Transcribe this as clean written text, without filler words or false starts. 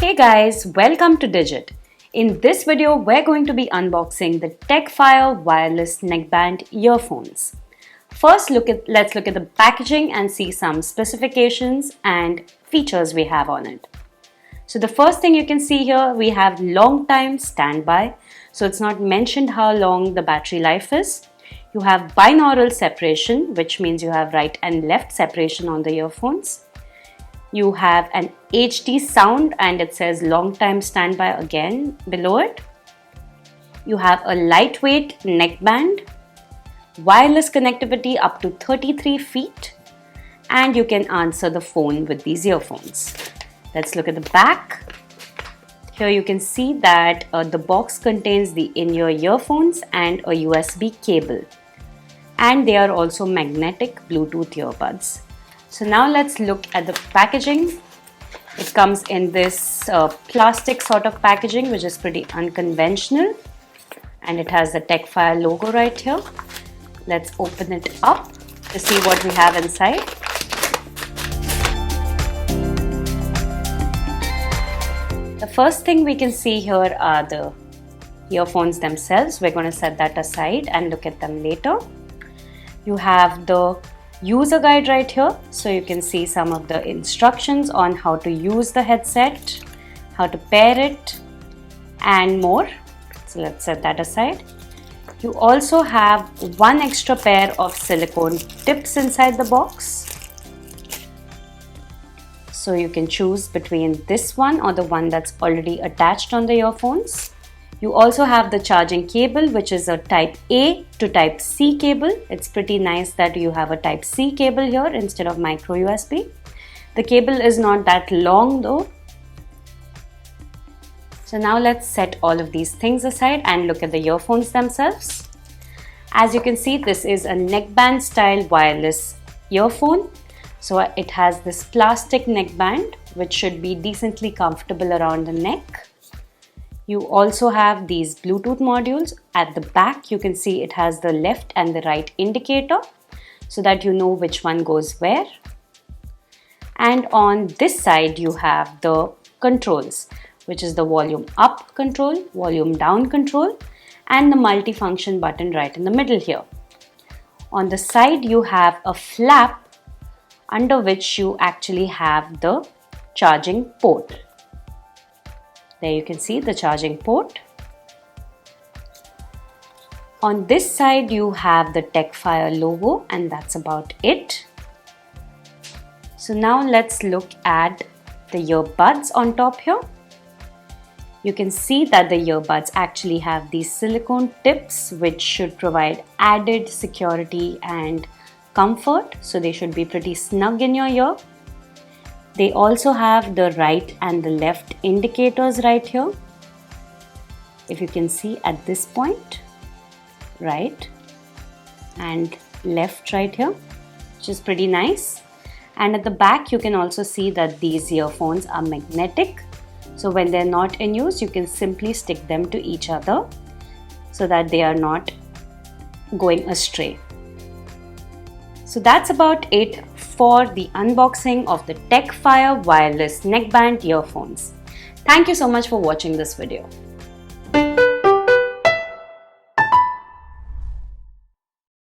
Hey guys, welcome to Digit. In this video, we're going to be unboxing the Techfire wireless neckband earphones. First, let's look at the packaging and see some specifications and features we have on it. So the first thing you can see here, we have long time standby. So it's not mentioned how long the battery life is. You have binaural separation, which means you have right and left separation on the earphones. You have an HD sound and it says long time standby again below it. You have a lightweight neckband, wireless connectivity up to 33 feet, and you can answer the phone with these earphones. Let's look at the back. Here you can see that the box contains the in-ear earphones and a USB cable. And they are also magnetic Bluetooth earbuds. So now let's look at the packaging. It comes in this plastic sort of packaging, which is pretty unconventional. And it has the Techfire logo right here. Let's open it up to see what we have inside. The first thing we can see here are the earphones themselves. We're going to set that aside and look at them later. You have the user guide right here, so you can see some of the instructions on how to use the headset, how to pair it, and more. So let's set that aside. You also have one extra pair of silicone tips inside the box. So you can choose between this one or the one that's already attached on the earphones. You also have the charging cable, which is a type A to type C cable. It's pretty nice that you have a type C cable here instead of micro USB. The cable is not that long though. So now let's set all of these things aside and look at the earphones themselves. As you can see, this is a neckband style wireless earphone. So it has this plastic neckband, which should be decently comfortable around the neck. You also have these Bluetooth modules. At the back, you can see it has the left and the right indicator so that you know which one goes where. And on this side, you have the controls, which is the volume up control, volume down control, and the multifunction button right in the middle here. On the side, you have a flap under which you actually have the charging port. There you can see the charging port. On this side, you have the Techfire logo, and that's about it. So now let's look at the earbuds on top here. You can see that the earbuds actually have these silicone tips, which should provide added security and comfort. So they should be pretty snug in your ear. They also have the right and the left indicators right here. If you can see at this point, right and left right here, which is pretty nice. And at the back, you can also see that these earphones are magnetic. So when they're not in use, you can simply stick them to each other so that they are not going astray. So that's about it for the unboxing of the Techfire wireless neckband earphones. Thank you so much for watching this video.